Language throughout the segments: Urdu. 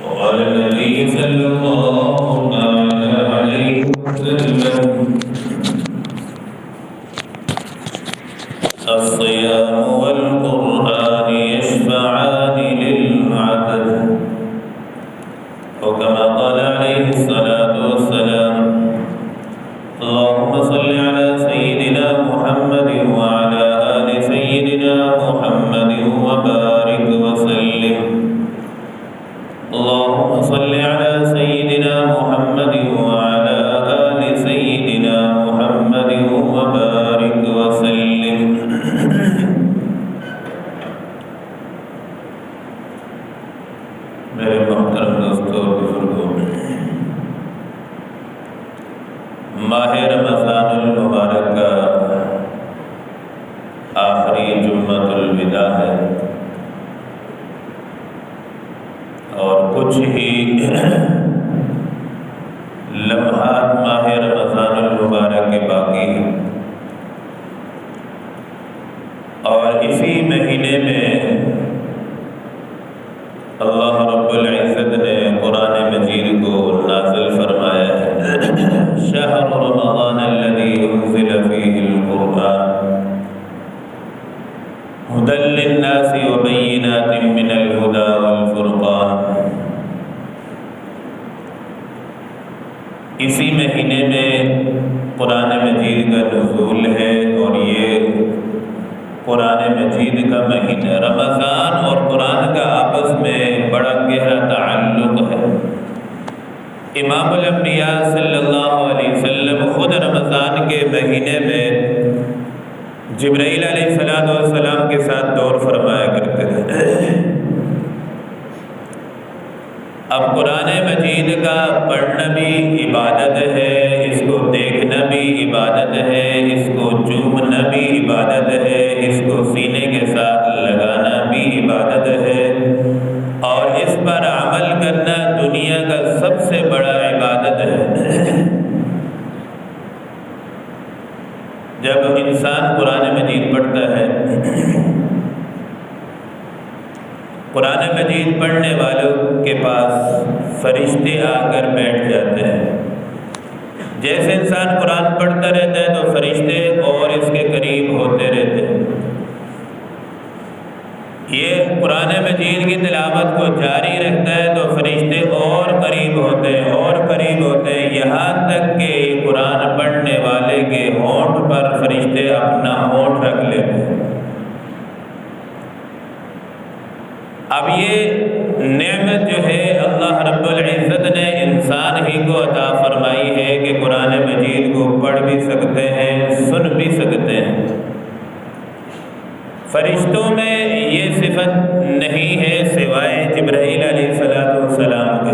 وقال النبي صلى الله عليه وسلم: الصيام والقرآن يشفعان للعبد، أو كما قال عليه الصلاة والسلام: اللهم صل على سيدنا محمد وعلى آل سيدنا محمد وبارك وسلم. اللهم صل على سيدنا محمد وعلى آل سيدنا محمد وبارك وسلم. میرے محترم دوستوں اور بزرگوں، ماہ رمضان المبارک کا آخری جمعۃ الوداع ہے، اور کچھ ہی لمحات ماہ رمضان المبارک کے باقی ہیں، اور اسی مہینے میں اللہ رب العزت نے قرآن مجید کو نازل فرمایا ہے: شہر رمضان الذی انزل فیہ القرآن ہدی للناس وبینات من الہدی والفرقان. اسی مہینے میں قرآن مجید کا نزول ہے، اور یہ قرآن مجید کا مہینہ رمضان اور قرآن کا آپس میں بڑا گہرا تعلق ہے. امام الانبیاء صلی اللہ علیہ وسلم خود رمضان کے مہینے میں جبرائیل علیہ السلام کے ساتھ دور فرمایا کرتے تھے. اب قرآن مجید کا پڑھنا بھی عبادت ہے، اس کو دیکھنا بھی عبادت ہے، اس کو چومنا بھی عبادت ہے، اس کو سینے کے ساتھ لگانا بھی عبادت ہے، اور اس پر عمل کرنا دنیا کا سب سے بڑا عبادت ہے. جب انسان قرآن مجید پڑھتا ہے، قرآن مجید پڑھنے والوں کے پاس فرشتے آ کر بیٹھ جاتے ہیں. جیسے انسان قرآن پڑھتا رہتا ہے تو فرشتے اور اس کے قریب ہوتے رہتے ہیں. یہ قرآن مجید کی تلاوت کو جاری رکھتا ہے تو فرشتے اور قریب ہوتے ہیں اور قریب ہوتے ہیں، یہاں تک کہ قرآن پڑھنے والے کے ہونٹ پر فرشتے اپنا ہونٹ رکھ لیتے ہیں. اب یہ نعمت جو ہے اللہ رب العزت نے انسان ہی کو عطا فرمائی ہے کہ قرآن مجید کو پڑھ بھی سکتے ہیں، سن بھی سکتے ہیں. فرشتوں میں یہ صفت نہیں ہے سوائے جبرائیل علیہ السلام کے.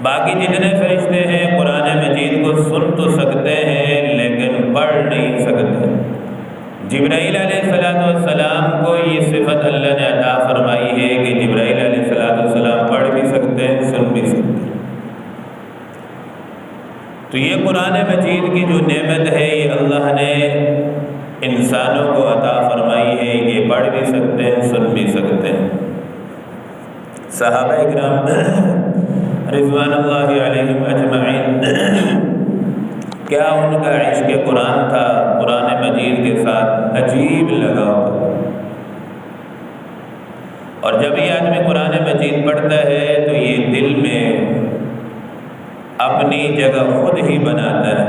باقی جتنے فرشتے ہیں قرآن مجید کو سن تو سکتے ہیں لیکن پڑھ نہیں سکتے. جبرائیل علیہ السلام کو یہ صفت اللہ نے عطا فرمائی ہے کہ جبرائیل علیہ السلام پڑھ بھی سکتے ہیں، سن بھی سکتے ہیں. تو یہ قرآن مجید کی جو نعمت ہے یہ اللہ نے انسانوں کو عطا فرمائی ہے، یہ پڑھ بھی سکتے ہیں، سن بھی سکتے ہیں. صحابہ کرام رضوان اللہ علیہم اجمعین، کیا ان کا عشق قرآن تھا، قرآن مجید کے ساتھ عجیب لگاؤ. اور جب یہ آدمی قرآن مجید پڑھتا ہے تو یہ دل میں اپنی جگہ خود ہی بناتا ہے.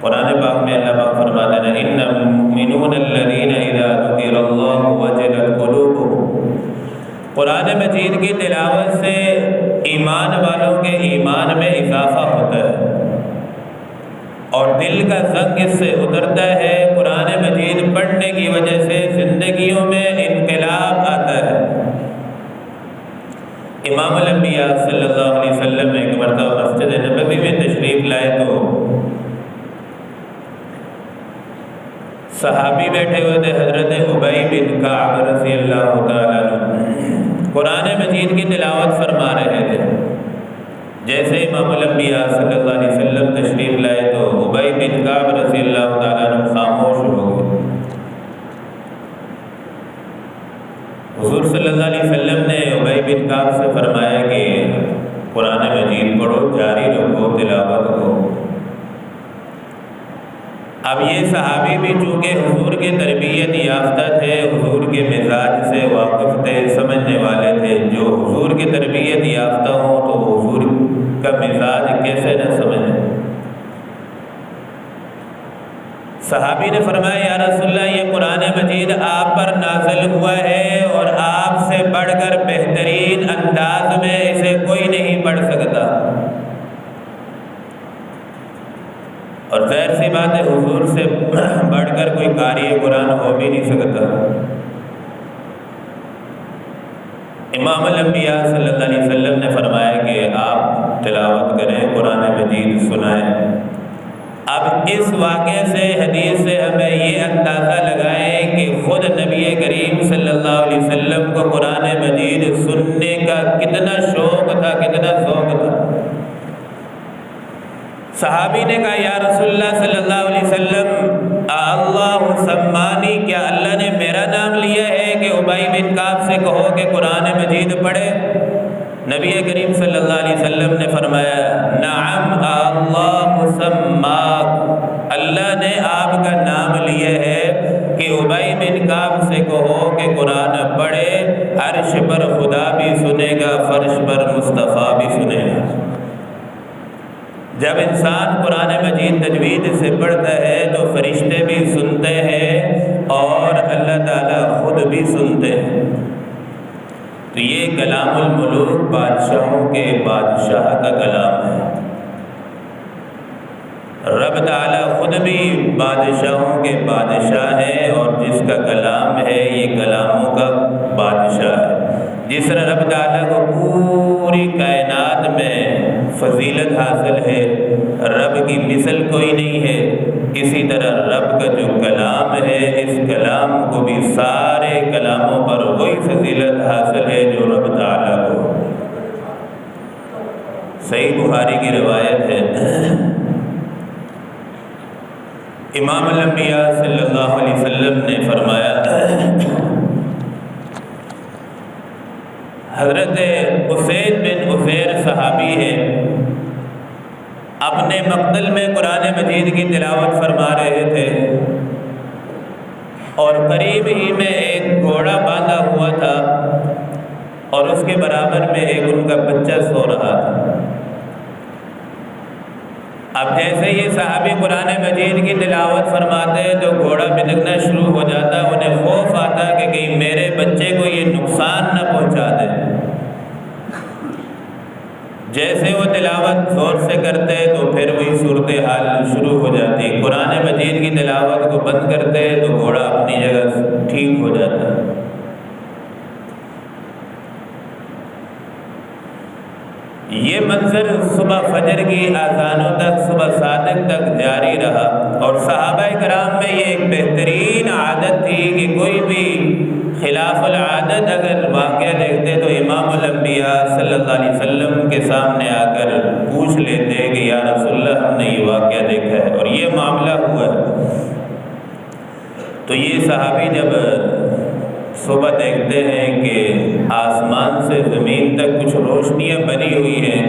قرآن پاک میں اللہ پاک فرماتے ہیں: ان المؤمنون الذین اذا ذکر اللہ وجلت قلوبهم. قرآن مجید کی تلاوت سے ایمان والوں کے ایمان میں اضافہ ہوتا ہے اور دل کا زنگ اس سے اترتا ہے. قرآن مجید پڑھنے کی وجہ سے زندگیوں میں انقلاب آتا ہے. امام الانبیاء صلی اللہ علیہ وسلم ایک مرتبہ مسجد نبوی میں تشریف لائے تو صحابی بیٹھے ہوئے تھے، حضرت ابی بن کعب رضی اللہ تعالیٰ عنہ قرآن مجید کی تلاوت فرما رہے تھے. جیسے امام الانبیاء صلی اللہ علیہ وسلم تشریف لائے تو ابی بن کعب رضی اللہ تعالیٰ عنہ خاموش ہو گئے. حضور صلی اللہ علیہ وسلم نے ابی بن کعب سے فرمایا کہ قرآن مجید پڑھو، جاری رکھو تلاوت کو۔ اب یہ صحابی بھی چونکہ حضور کے تربیت یافتہ تھے، حضور کے مزاج سے واقف تھے، سمجھنے والے تھے۔ جو حضور کی تربیت یافتہ ہوں تو حضور کا مزاج کیسے نہ سمجھیں۔ صحابی نے فرمایا یا رسول اللہ یہ قرآن مجید آپ پر نازل ہوا ہے اور آپ سے بڑھ کر بہترین انداز میں اسے کوئی نہیں پڑھ سکتا، اور ظاہر سی بات ہے حضور سے بڑھ کر کوئی قاری قرآن ہو بھی نہیں سکتا۔ امام الانبیاء صلی اللہ علیہ وسلم نے فرمایا کہ آپ تلاوت کریں، قرآن مجید سنائیں۔ اب اس واقعے سے، حدیث سے ہمیں یہ اندازہ لگائیں کہ خود نبی کریم صلی اللہ علیہ وسلم کو قرآن مجید سننے کا کتنا شوق تھا، کتنا ذوق تھا۔ صحابی نے کہا یا رسول اللہ صلی اللہ علیہ وسلم اللہ سمانی، کیا اللہ نے میرا نام لیا ہے کہ ابی بن کعب سے کہو کہ قرآن مجید پڑھے؟ نبی کریم صلی اللہ علیہ وسلم نے فرمایا نعم اللہ سماک، اللہ نے آپ کا نام لیا ہے کہ ابی بن کعب سے کہو کہ قرآن پڑھے، عرش پر خدا بھی سنے گا، فرش پر مصطفیٰ بھی سنے گا۔ جب انسان قرآن مجید تجوید سے پڑھتا ہے تو فرشتے بھی سنتے ہیں اور اللہ تعالیٰ خود بھی سنتے ہیں۔ تو یہ کلام الملوک، بادشاہوں کے بادشاہ کا کلام ہے۔ رب تعالیٰ خود بھی بادشاہوں کے بادشاہ ہے، اور جس کا کلام ہے یہ کلاموں کا بادشاہ ہے۔ جس طرح رب تعالیٰ کو پوری کائنات میں فضیلت حاصل ہے، رب کی مثل کوئی نہیں ہے، اسی طرح رب کا جو کلام ہے اس کلام کو بھی سارے کلاموں پر وہی فضیلت حاصل ہے جو رب تعالیٰ کو۔ صحیح بخاری کی روایت ہے، امام الانبیاء صلی اللہ علیہ وسلم نے فرمایا، حضرت اسید بن عزیر صحابی ہیں، اپنے مقتل میں قرآن مجید کی تلاوت فرما رہے تھے، اور قریب ہی میں ایک گھوڑا باندھا ہوا تھا اور اس کے برابر میں ایک ان کا بچہ سو رہا تھا۔ اب جیسے یہ صحابی قرآن مجید کی تلاوت فرماتے تو گھوڑا بھٹکنا شروع ہو جاتا، انہیں خوف آتا کہ کہیں میرے بچے کو یہ نقصان نہ پہنچا دے۔ جیسے وہ تلاوت زور سے کرتے تو پھر وہی صورتحال شروع ہو جاتی، قرآن مجید کی تلاوت کو بند کرتے تو گھوڑا اپنی جگہ ٹھیک ہو جاتا۔ یہ منظر صبح فجر کی اذانوں تک، صبح صادق تک جاری رہا، اور صحابہ کرام میں یہ ایک بہترین عادت تھی کہ کوئی بھی خلاف العادت اگر واقعہ دیکھتے تو امام الانبیاء صلی اللہ علیہ وسلم کے سامنے آ کر پوچھ لیتے کہ یا رسول اللہ ہم نے یہ واقعہ دیکھا ہے اور یہ معاملہ ہوا ہے۔ تو یہ صحابی جب صبح دیکھتے ہیں کہ آسمان سے زمین تک کچھ روشنیاں بنی ہوئی ہیں،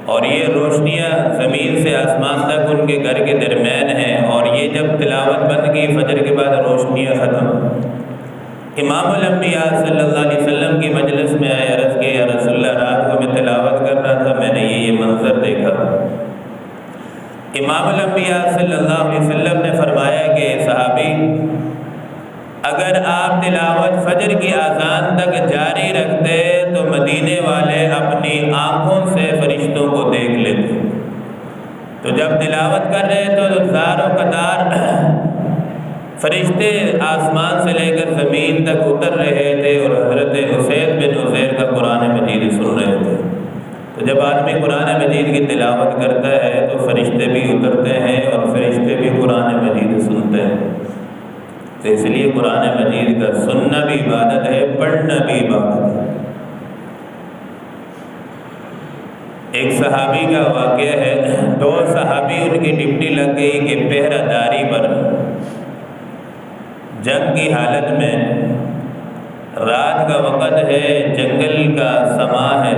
اور یہ روشنیاں زمین سے آسمان تک ان کے گھر کے درمیان ہیں، اور یہ جب تلاوت بند کی فجر کے بعد روشنیاں ختم، امام الانبیاء صلی اللہ علیہ وسلم کی مجلس میں آئے، عرض کی یا رسول اللہ رات کو میں تلاوت کر رہا تھا، میں نے یہ منظر دیکھا۔ امام الانبیاء صلی اللہ علیہ وسلم نے فرمایا کہ صحابی اگر آپ تلاوت فجر کی اذان تک جاری رکھتے تو مدینے والے اپنی آنکھوں سے فرشتوں کو دیکھ لیتے۔ تو جب تلاوت کر رہے تو زار و قطار فرشتے آسمان سے لے کر زمین تک اتر رہے تھے، اور حضرت اسید بن عزیر کا قرآن مجید سن رہے تھے۔ تو جب آدمی قرآن مجید کی تلاوت کرتا ہے تو فرشتے بھی اترتے ہیں اور فرشتے بھی قرآن مجید سنتے ہیں۔ تو اس لیے قرآن مجید کا سننا بھی عبادت ہے، پڑھنا بھی عبادت ہے۔ ایک صحابی کا واقعہ ہے، دو صحابی ان کی ڈپٹی لگ گئی کہ پہرہ داری پر جنگ کی حالت میں رات کا وقت ہے، جنگل کا سما ہے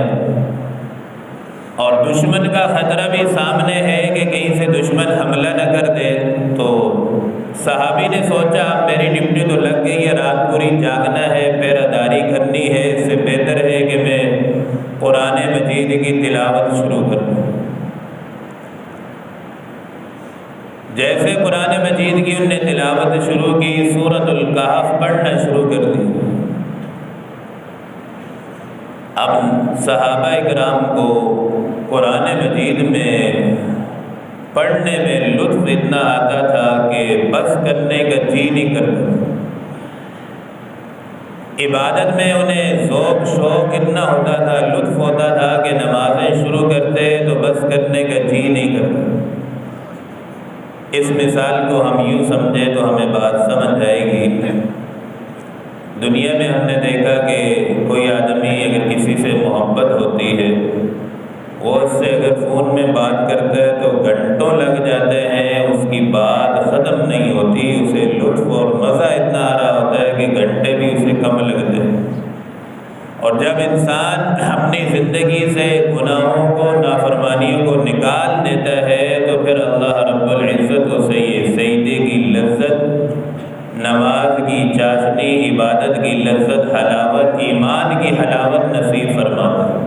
اور دشمن کا خطرہ بھی سامنے ہے کہ کہیں سے دشمن حملہ نہ کر دے، تو صحابی نے سوچا اب میری ڈیوٹی تو لگ گئی ہے، رات پوری جاگنا ہے، پہرہ داری کرنی ہے، اس سے بہتر ہے کہ میں قرآن مجید کی تلاوت شروع کر دوں۔ جیسے قرآن مجید کی انہوں نے تلاوت شروع کی، سورۃ الکہف پڑھنا شروع کر دی۔ اب صحابہ کرام کو قرآن مجید میں پڑھنے میں لطف اتنا آتا تھا کہ بس کرنے کا جی نہیں کرتا۔ عبادت میں انہیں ذوق شوق اتنا ہوتا تھا، لطف ہوتا تھا کہ نمازیں شروع کرتے تو بس کرنے کا جی نہیں کرتا۔ اس مثال کو ہم یوں سمجھیں تو ہمیں بات سمجھ آئے گی۔ دنیا میں ہم نے دیکھا کہ کوئی آدمی اگر کسی سے محبت ہوتی ہے، وہ اس سے اگر فون میں بات کرتا ہے تو گھنٹوں لگ جاتے ہیں، اس کی بات ختم نہیں ہوتی، اسے لطف اور مزہ اتنا آ رہا ہوتا ہے کہ گھنٹے بھی اسے کم لگتے ہیں۔ اور جب انسان اپنی زندگی سے گناہوں کو، نافرمانیوں کو نکال دیتا ہے تو پھر اللہ رب العزت اسے یہ سجدے کی لذت، نماز کی چاشنی، عبادت کی لذت، حلاوت، ایمان کی حلاوت نصیب فرماتا ہے۔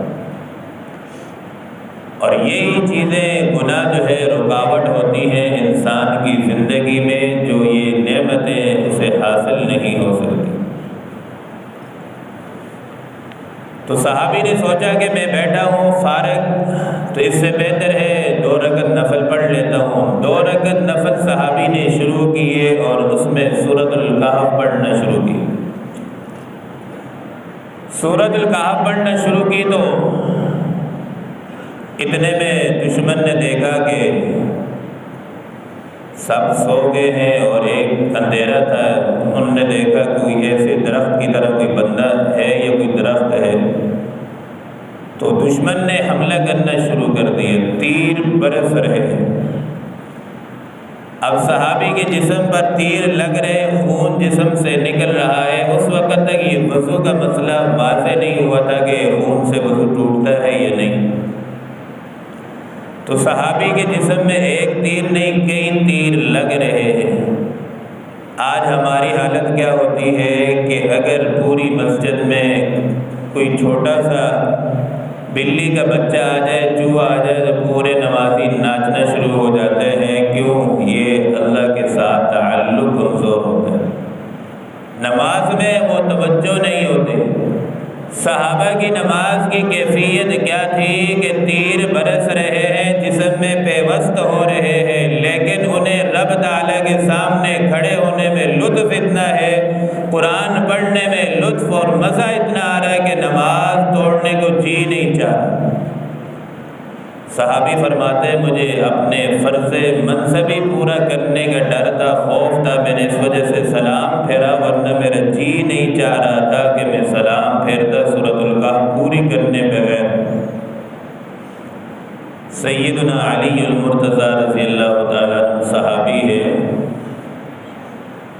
اور یہی چیزیں گناہ جو ہے رکاوٹ ہوتی ہیں انسان کی زندگی میں، جو یہ نعمتیں اسے حاصل نہیں ہو سکتی۔ تو صحابی نے سوچا کہ میں بیٹھا ہوں فارغ، تو اس سے بہتر ہے 2 رکعت نفل پڑھ لیتا ہوں۔ 2 رکعت نفل صحابی نے شروع کیے اور اس میں سورۃ الکہف پڑھنا شروع کی۔ سورۃ الکہف پڑھنا شروع کی تو اتنے میں دشمن نے دیکھا کہ سب سو گئے ہیں اور ایک اندھیرا تھا، انہوں نے دیکھا کوئی ایسے درخت کی طرح کوئی بندہ ہے یا کوئی درخت ہے، تو دشمن نے حملہ کرنا شروع کر دیا، تیر برس رہے۔ اب صحابی کے جسم پر تیر لگ رہے، خون جسم سے نکل رہا ہے۔ اس وقت تک یہ وضو کا مسئلہ واضح نہیں ہوا تھا کہ خون سے وضو ٹوٹتا ہے یا نہیں۔ تو صحابی کے جسم میں ایک تیر نہیں، کئی تیر لگ رہے ہیں۔ آج ہماری حالت کیا ہوتی ہے کہ اگر پوری مسجد میں کوئی چھوٹا سا بلی کا بچہ آ جائے، چوہا آ جائے، تو پورے نمازی ناچنا شروع ہو جاتے ہیں۔ کیوں؟ یہ اللہ کے ساتھ تعلق کمزور ہوتا ہے، نماز میں وہ توجہ نہیں ہوتی۔ صحابہ کی نماز کی کیفیت کیا تھی کہ تیر برس رہے ہیں، جسم میں پیوست ہو رہے ہیں، لیکن انہیں رب تعالیٰ کے سامنے کھڑے ہونے میں لطف اتنا ہے، قرآن پڑھنے میں لطف اور مزہ اتنا آ رہا ہے کہ نماز توڑنے کو جی نہیں چاہتا۔ صحابی فرماتے ہیں مجھے اپنے فرض منصبی پورا کرنے کا ڈر تھا، خوف تھا، میں نے اس وجہ سے سلام پھیرا، ورنہ میرا جی نہیں چاہ رہا تھا کہ میں سلام پھیرتا سورۃ الکہف پوری کرنے بغیر۔ سیدنا علی المرتضیٰ رضی اللہ تعالیٰ عنہ صحابی ہے،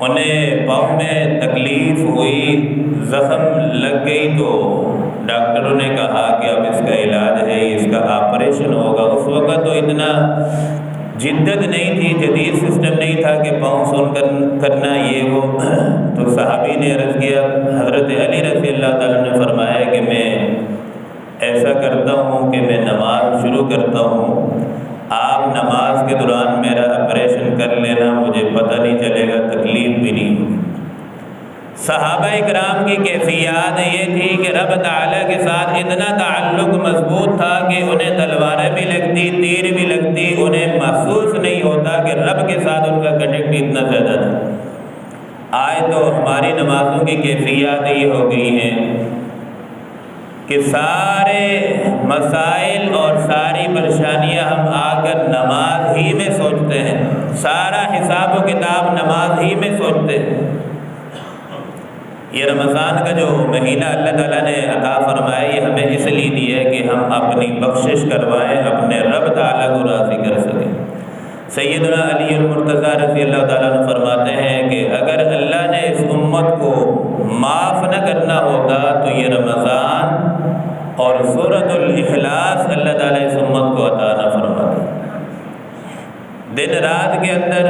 انہیں پاؤں میں تکلیف ہوئی، زخم لگ گئی تو ڈاکٹروں نے کہا کہ اب اس کا علاج ہے، اس کا آپریشن ہوگا۔ اس وقت تو اتنا جدت نہیں تھی، جدید سسٹم نہیں تھا کہ پاؤں سن کرنا یہ وہ۔ تو صحابی نے عرض کیا، حضرت علی رضی اللہ تعالیٰ نے فرمایا کہ میں ایسا کرتا ہوں کہ میں نماز شروع کرتا ہوں، آپ نماز کے دوران میرا آپریشن کر لینا، مجھے پتہ نہیں چلے گا، تکلیف بھی نہیں ہوگی۔ صحابہ اکرام کی کیفیات یہ تھی کہ رب تعالیٰ کے ساتھ اتنا تعلق مضبوط تھا کہ انہیں تلواریں بھی لگتی، تیر بھی لگتی، انہیں محسوس نہیں ہوتا کہ رب کے ساتھ ان کا کنیکٹ اتنا زیادہ تھا۔ آج تو ہماری نمازوں کی کیفیات یہ ہو گئی ہیں کہ سارے مسائل اور ساری پریشانیاں ہم آ کر نماز ہی میں سوچتے ہیں، سارا حساب و کتاب نماز ہی میں سوچتے ہیں۔ یہ رمضان کا جو مہینہ اللہ تعالیٰ نے عطا فرمایا، یہ ہمیں اس لیے دیا ہے کہ ہم اپنی بخشش کروائیں، اپنے رب تعالیٰ کو راضی کر سکیں۔ سیدنا علی المرتضیٰ رضی اللہ تعالیٰ عنہ فرماتے ہیں کہ اگر اللہ نے اس امت کو معاف نہ کرنا ہوگا تو یہ رمضان اور سورۃ الاخلاص اللہ تعالیٰ اس امت کو عطا نہ فرماتے۔ دن رات کے اندر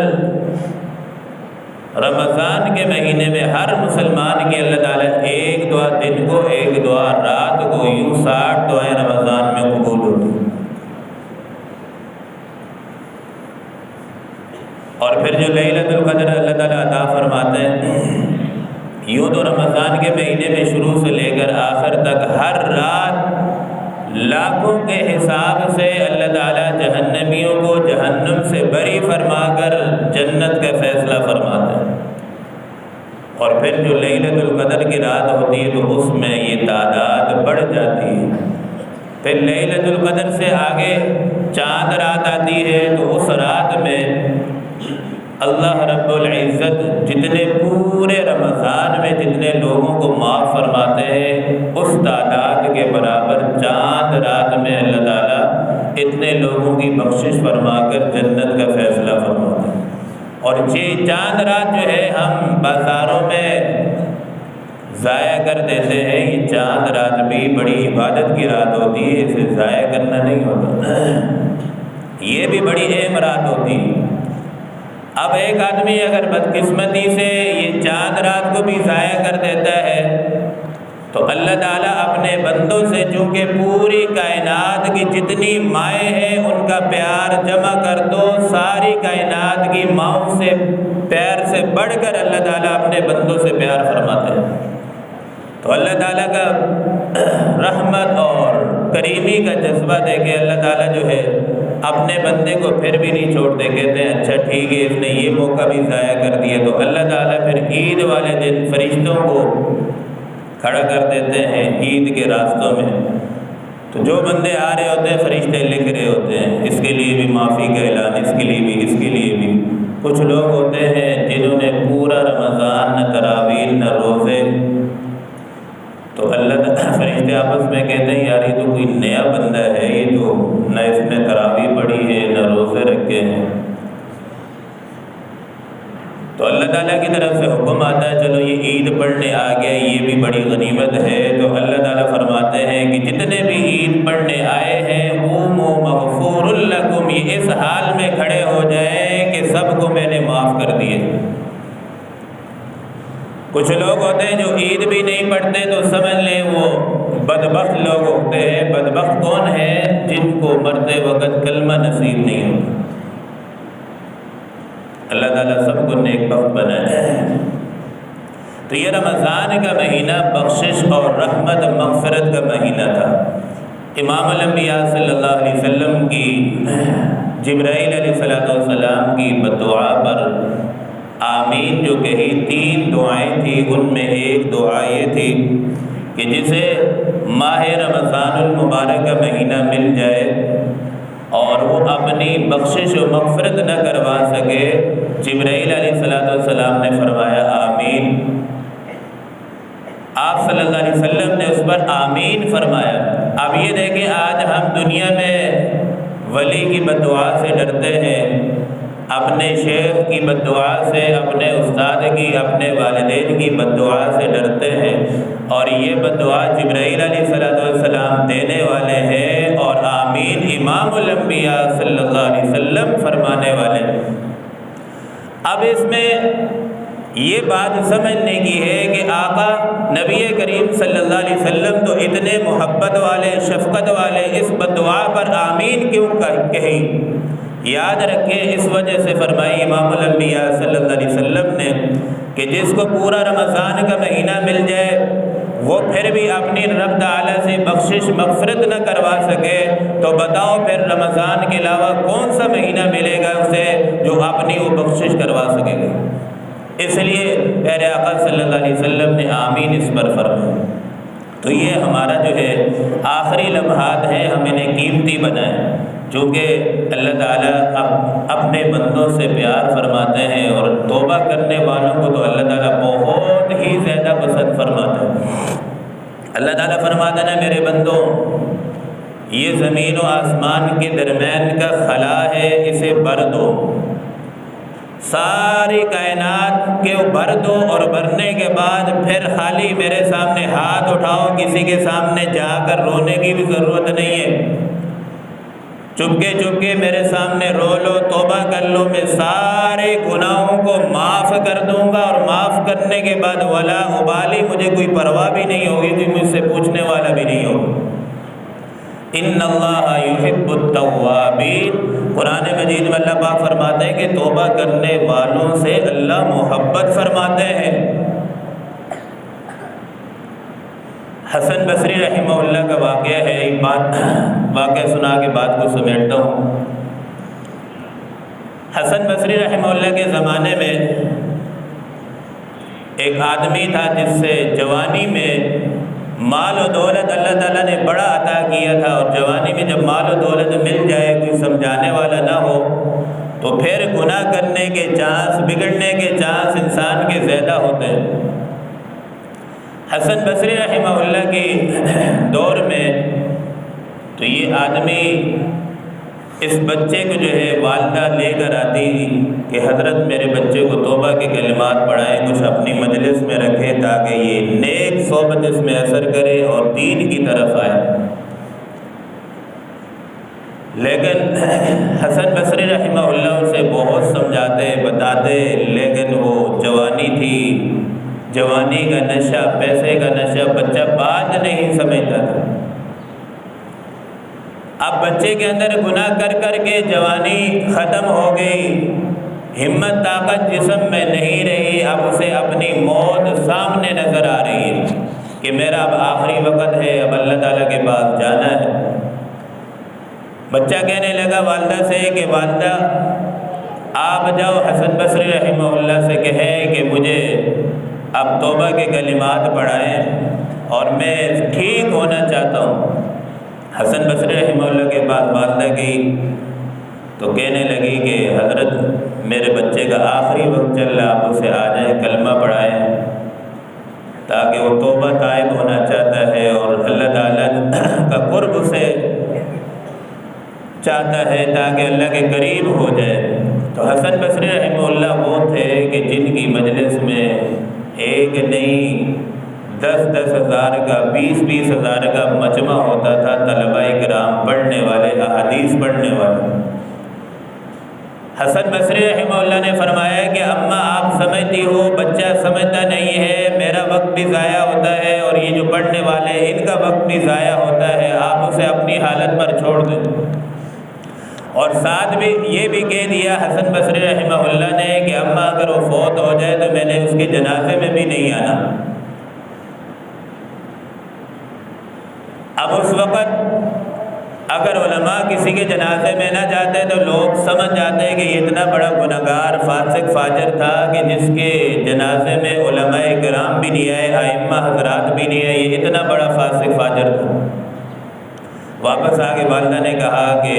رمضان کے مہینے میں ہر مسلمان کی اللہ تعالیٰ ایک دعا دن کو، ایک دعا رات کو، یوں 60 دعائیں رمضان میں قبول ہوتی ہیں۔ اور پھر جو لیلۃ القدر اللہ تعالیٰ عطا فرماتے ہیں، یوں تو رمضان کے مہینے میں شروع سے لے کر آخر تک ہر رات لاکھوں کے حساب سے اللہ تعالیٰ جہنمیوں کو جہنم سے بری فرما کر جنت کا فیصلہ فرماتے ہیں۔ اور پھر جو لیلۃ القدر کی رات ہوتی ہے تو اس میں یہ تعداد بڑھ جاتی ہے۔ پھر لیلۃ القدر سے آگے چاند رات آتی ہے تو اس رات میں اللہ رب العزت جتنے پورے رمضان میں جتنے لوگوں کو معاف فرماتے ہیں، اس تعداد کے برابر چاند رات میں اللہ تعالیٰ اتنے لوگوں کی بخشش فرما کر جنت کا فیصلہ فرماتے ہیں۔ اور یہ چاند رات جو ہے ہم بازاروں میں ضائع کر دیتے ہیں، یہ چاند رات بھی بڑی عبادت کی رات ہوتی ہے، اسے ضائع کرنا نہیں ہوتا، یہ بھی بڑی اہم رات ہوتی ہے۔ اب ایک آدمی اگر بدقسمتی سے یہ چاند رات کو بھی ضائع کر دیتا ہے تو اللہ تعالیٰ اپنے بندوں سے چونکہ پوری کائنات کی جتنی مائیں ہیں ان کا پیار جمع کر دو، ساری کائنات کی ماؤں سے پیار سے بڑھ کر اللہ تعالیٰ اپنے بندوں سے پیار فرماتے ہیں۔ تو اللہ تعالیٰ کا رحمت اور کریمی کا جذبہ دے کے اللہ تعالیٰ جو ہے اپنے بندے کو پھر بھی نہیں چھوڑتے، کہتے ہیں اچھا ٹھیک ہے، اس نے یہ موقع بھی ضائع کر دیا۔ تو اللہ تعالیٰ پھر عید والے دن فرشتوں کو کھڑا کر دیتے ہیں عید کے راستوں میں، تو جو بندے آ رہے ہوتے ہیں فرشتے لکھ رہے ہوتے ہیں، اس کے لیے بھی معافی کا اعلان، اس کے لیے بھی، اس کے لیے بھی۔ کچھ لوگ ہوتے ہیں جنہوں نے پورا رمضان نہ تراویح نہ روزے، تو اللہ تعالیٰ فرشتے آپس میں کہتے ہیں یار یہ تو کوئی نیا بندہ ہے، یہ تو نہ اس نے تراویح پڑھی ہے نہ روزے رکھے ہیں۔ تو اللہ تعالیٰ کی طرف سے حکم آتا ہے چلو یہ عید پڑھنے آ گیا، یہ بھی بڑی غنیمت ہے۔ تو اللہ تعالیٰ فرماتے ہیں کہ جتنے بھی عید پڑھنے آئے ہیں قوموا مغفور لکم، یہ اس حال میں کھڑے ہو جائیں کہ سب کو میں نے معاف کر دیے۔ کچھ لوگ ہوتے ہیں جو عید بھی نہیں پڑھتے تو سمجھ لیں وہ بدبخت لوگ ہوتے ہیں۔ بدبخت کون ہیں؟ جن کو مرتے وقت کلمہ نصیب نہیں ہوتا۔ اللہ تعالیٰ سب کو نیک بخت بنائے۔ تو یہ رمضان کا مہینہ بخشش اور رحمت مغفرت کا مہینہ تھا۔ امام الانبیاء صلی اللہ علیہ وسلم کی جبرائیل علیہ السلام کی بدعا پر آمین جو کہی، 3 دعائیں تھیں، ان میں ایک دعا یہ تھی کہ جسے ماہ رمضان المبارک کا مہینہ مل جائے اور وہ اپنی بخشش و مغفرت نہ کروا سکے، جبرائیل علیہ السلام نے فرمایا آمین۔ آپ صلی اللہ علیہ وسلم نے اس پر آمین فرمایا۔ اب یہ دیکھیں آج ہم دنیا میں ولی کی بددعا سے ڈرتے ہیں، اپنے شیخ کی بددعا سے، اپنے استاد کی، اپنے والدین کی بددعا سے ڈرتے ہیں، اور یہ بددعا جبرائیل علیہ السلام دینے والے ہیں اور آمین امام الانبیاء صلی اللہ علیہ وسلم فرمانے والے ہیں۔ اب اس میں یہ بات سمجھنے کی ہے کہ آقا نبی کریم صلی اللہ علیہ وسلم تو اتنے محبت والے، شفقت والے، اس بددعا پر آمین کیوں کہی؟ یاد رکھیں اس وجہ سے فرمائی امام الانبیاء صلی اللہ علیہ وسلم نے کہ جس کو پورا رمضان کا مہینہ مل جائے وہ پھر بھی اپنی رب تعالیٰ سے بخشش مغفرت نہ کروا سکے تو بتاؤ پھر رمضان کے علاوہ کون سا مہینہ ملے گا اسے جو اپنی وہ بخشش کروا سکے گا؟ اس لیے پیارے آقا صلی اللہ علیہ وسلم نے آمین اس پر فرمایا۔ تو یہ ہمارا جو ہے آخری لمحات ہیں، ہم انہیں قیمتی بنائیں، چونکہ اللہ تعالیٰ اپنے بندوں سے پیار فرماتے ہیں اور توبہ کرنے والوں کو تو اللہ تعالیٰ بہت ہی زیادہ پسند فرماتا ہے۔ اللہ تعالیٰ فرماتا ہے میرے بندوں، یہ زمین و آسمان کے درمیان کا خلا ہے، اسے بھر دو۔ ساری کائنات کے بھر دو اور بھرنے کے بعد پھر خالی میرے سامنے ہاتھ اٹھاؤ، کسی کے سامنے جا کر رونے کی بھی ضرورت نہیں ہے، چپکے چپکے میرے سامنے رو لو، توبہ کر لو، میں سارے گناہوں کو معاف کر دوں گا، اور معاف کرنے کے بعد ولا ابالی، مجھے کوئی پرواہ بھی نہیں ہوگی، کوئی مجھ سے پوچھنے والا بھی نہیں ہوگا۔ ان اللہ یحب التوابین، قرآن مجید میں اللہ پاک فرماتے ہیں کہ توبہ کرنے والوں سے اللہ محبت فرماتے ہیں۔ حسن بصری رحمہ اللہ کا واقعہ ہے، ایک واقعہ سنا کے بات کو سمیٹتا ہوں۔ حسن بصری رحمہ اللہ کے زمانے میں ایک آدمی تھا جس سے جوانی میں مال و دولت اللہ تعالیٰ نے بڑا عطا کیا تھا، اور جوانی میں جب مال و دولت مل جائے، کوئی سمجھانے والا نہ ہو، تو پھر گناہ کرنے کے چانس، بگڑنے کے چانس انسان کے زیادہ ہوتے ہیں۔ حسن بصری رحمہ اللہ کے دور میں تو یہ آدمی اس بچے کو جو ہے والدہ لے کر آتی کہ حضرت میرے بچے کو توبہ کے کلمات پڑھائیں، کچھ اپنی مجلس میں رکھے تاکہ یہ نیک صحبت اس میں اثر کرے اور دین کی طرف آئے۔ لیکن حسن بصری رحمہ اللہ اسے بہت سمجھاتے بتاتے، لیکن وہ جوانی تھی، جوانی کا نشہ، پیسے کا نشہ، بچہ بات نہیں سمجھتا تھا۔ اب بچے کے اندر گناہ کر کر کے جوانی ختم ہو گئی، ہمت طاقت جسم میں نہیں رہی، اب اسے اپنی موت سامنے نظر آ رہی ہے کہ میرا اب آخری وقت ہے، اب اللہ تعالیٰ کے پاس جانا ہے۔ بچہ کہنے لگا والدہ سے کہ والدہ آپ جاؤ حسن بصری رحمہ اللہ سے کہیں کہ مجھے اب توبہ کے کلمات پڑھائیں اور میں ٹھیک ہونا چاہتا ہوں۔ حسن بصری رحمہ اللہ کے بعد والدہ گئی تو کہنے لگی کہ حضرت میرے بچے کا آخری وقت چل رہا، آپ اسے آ جائیں، کلمہ پڑھائیں، تاکہ وہ توبہ تائب ہونا چاہتا ہے اور اللہ تعالیٰ کا قرب اسے چاہتا ہے تاکہ اللہ کے قریب ہو جائے۔ تو حسن بصری رحمہ اللہ وہ تھے کہ جن کی مجلس میں ایک نہیں 10-10 ہزار کا، 20-20 ہزار کا مجمع ہوتا تھا، طلباء کرام پڑھنے والے، احادیث پڑھنے والے۔ حسن بصری رحمہ اللہ نے فرمایا کہ اماں آپ سمجھتی ہو بچہ سمجھتا نہیں ہے، میرا وقت بھی ضائع ہوتا ہے اور یہ جو پڑھنے والے ہیں ان کا وقت بھی ضائع ہوتا ہے، آپ اسے اپنی حالت پر چھوڑ دیں۔ اور ساتھ بھی یہ بھی کہہ دیا حسن بصری رحمہ اللہ نے کہ اماں اگر وہ فوت ہو جائے تو میں نے اس کے جنازے میں بھی نہیں آنا۔ اب اس وقت اگر علماء کسی کے جنازے میں نہ جاتے تو لوگ سمجھ جاتے کہ یہ اتنا بڑا گنہگار فاسق فاجر تھا کہ جس کے جنازے میں علماء کرام بھی نہیں آئے، ائمہ حضرات بھی نہیں آئے، یہ اتنا بڑا فاسق فاجر تھا۔ واپس آ کے والدہ نے کہا کہ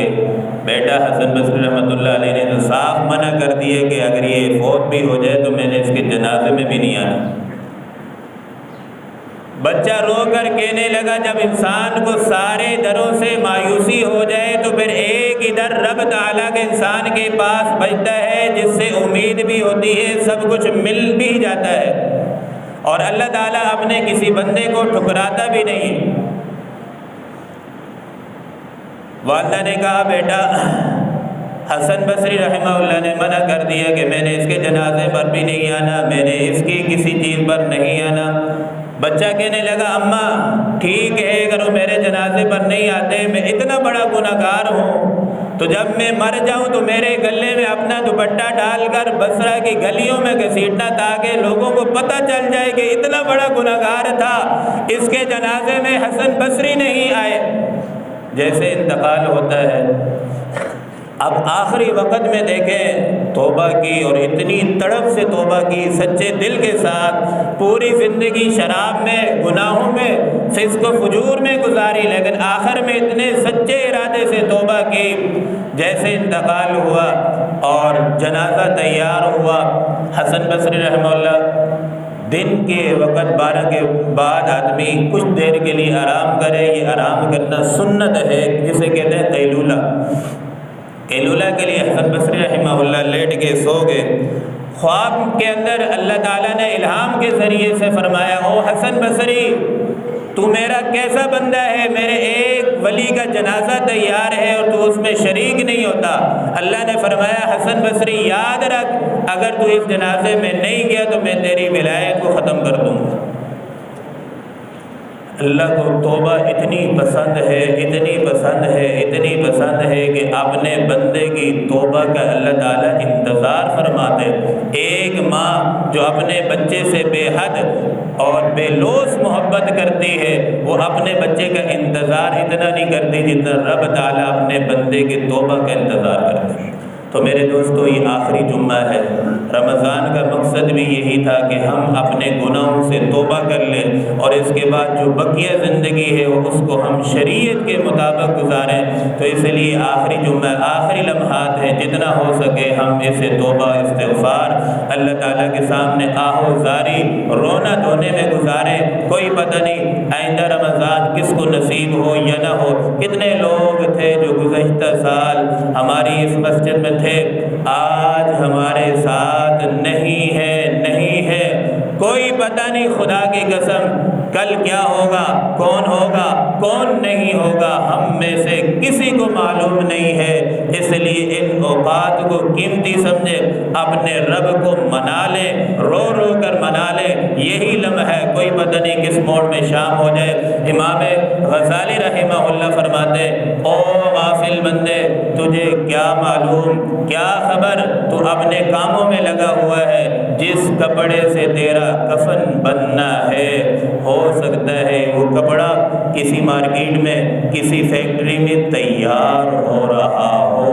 بیٹا حسن بصری رحمۃ اللہ علیہ نے تو صاف منع کر دیے کہ اگر یہ فوت بھی ہو جائے تو میں نے اس کے جنازے میں بھی نہیں آنا۔ بچہ رو کر کہنے لگا جب انسان کو سارے دروں سے مایوسی ہو جائے تو پھر ایک ہی در رب تعالیٰ کے انسان کے پاس بچتا ہے جس سے امید بھی ہوتی ہے، سب کچھ مل بھی جاتا ہے، اور اللہ تعالیٰ اپنے کسی بندے کو ٹھکراتا بھی نہیں۔ والدہ نے کہا بیٹا حسن بصری رحمہ اللہ نے منع کر دیا کہ میں نے اس کے جنازے پر بھی نہیں آنا، میں نے اس کی کسی چیز پر نہیں آنا۔ بچہ کہنے لگا اماں ٹھیک ہے اگر وہ میرے جنازے پر نہیں آتے، میں اتنا بڑا گنہگار ہوں تو جب میں مر جاؤں تو میرے گلے میں اپنا دوپٹہ ڈال کر بصرہ کی گلیوں میں گھسیٹنا تاکہ لوگوں کو پتہ چل جائے کہ اتنا بڑا گنہگار تھا، اس کے جنازے میں حسن بصری نہیں آئے۔ جیسے انتقال ہوتا ہے، اب آخری وقت میں دیکھیں توبہ کی، اور اتنی تڑپ سے توبہ کی سچے دل کے ساتھ، پوری زندگی شراب میں، گناہوں میں، فسق و فجور میں گزاری، لیکن آخر میں اتنے سچے ارادے سے توبہ کی۔ جیسے انتقال ہوا اور جنازہ تیار ہوا، حسن بصری رحمہ اللہ دن کے وقت 12 کے بعد آدمی کچھ دیر کے لیے آرام کرے، یہ آرام کرنا سنت ہے جسے کہتے ہیں قیلولہ۔ قیلولہ کے لیے حسن بصری رحمہ اللہ لیٹ کے سو گئے، خواب کے اندر اللہ تعالیٰ نے الہام کے ذریعے سے فرمایا، او حسن بصری تو میرا کیسا بندہ ہے، میرے ایک ولی کا جنازہ تیار ہے اور تو اس میں شریک نہیں ہوتا۔ اللہ نے فرمایا حسن بصری یاد رکھ، اگر تو اس جنازے میں نہیں گیا تو میں تیری ولایت کو ختم کر دوں گا۔ اللہ کو توبہ اتنی پسند ہے، اتنی پسند ہے، اتنی پسند ہے کہ اپنے بندے کی توبہ کا اللہ تعالیٰ انتظار فرماتے۔ ایک ماں جو اپنے بچے سے بے حد اور بے لوث محبت کرتی ہے، وہ اپنے بچے کا انتظار اتنا نہیں کرتی جتنا رب تعالیٰ اپنے بندے کی توبہ کا انتظار کرتے ہیں۔ تو میرے دوستو، یہ آخری جمعہ ہے۔ رمضان کا مقصد بھی یہی تھا کہ ہم اپنے گناہوں سے توبہ کر لیں اور اس کے بعد جو بقیہ زندگی ہے وہ اس کو ہم شریعت کے مطابق گزاریں۔ تو اس لیے آخری جمعہ، آخری لمحات ہیں، جتنا ہو سکے ہم اسے توبہ، استغفار، اللہ تعالیٰ کے سامنے آہو زاری، رونا دھونے میں گزاریں۔ کوئی پتہ نہیں آئندہ رمضان کس کو نصیب ہو یا نہ ہو۔ کتنے لوگ تھے جو گزشتہ سال ہماری اس مسجد میں تھے، آج ہمارے ساتھ نہیں ہے۔ کوئی پتہ نہیں، خدا کی قسم کل کیا ہوگا، کون نہیں ہوگا، ہم میں سے کسی کو معلوم نہیں ہے۔ اس لیے ان اوقات کو قیمتی سمجھے، اپنے رب کو منا لیں، رو کر منا لیں۔ یہی لمحہ ہے، کوئی پتہ نہیں کس موڑ میں شام ہو جائے۔ امام غزالی رحمہ اللہ فرماتے، او غافل بندے، تجھے کیا معلوم، کیا خبر، تو اپنے کاموں میں لگا ہوا ہے۔ جس کپڑے سے تیرا کفن بننا ہے، ہو سکتا ہے وہ کپڑا کسی مارکیٹ میں، کسی فیکٹری میں تیار ہو رہا ہو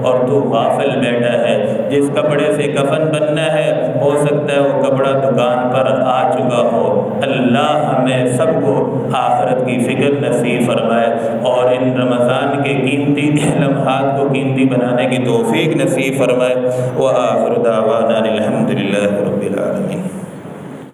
اور تو غافل بیٹھا ہے۔ جس کپڑے سے کفن بننا ہے، ہو سکتا ہے وہ کپڑا دکان پر آ چکا ہو۔ اللہ ہمیں سب کو آخرت کی فکر نصیب فرمائے اور ان رمضان کے قیمتی لمحات کو قیمتی بنانے کی توفیق نصیب فرمائے۔ وآخر دعوانا الحمد للہ رب العالمین۔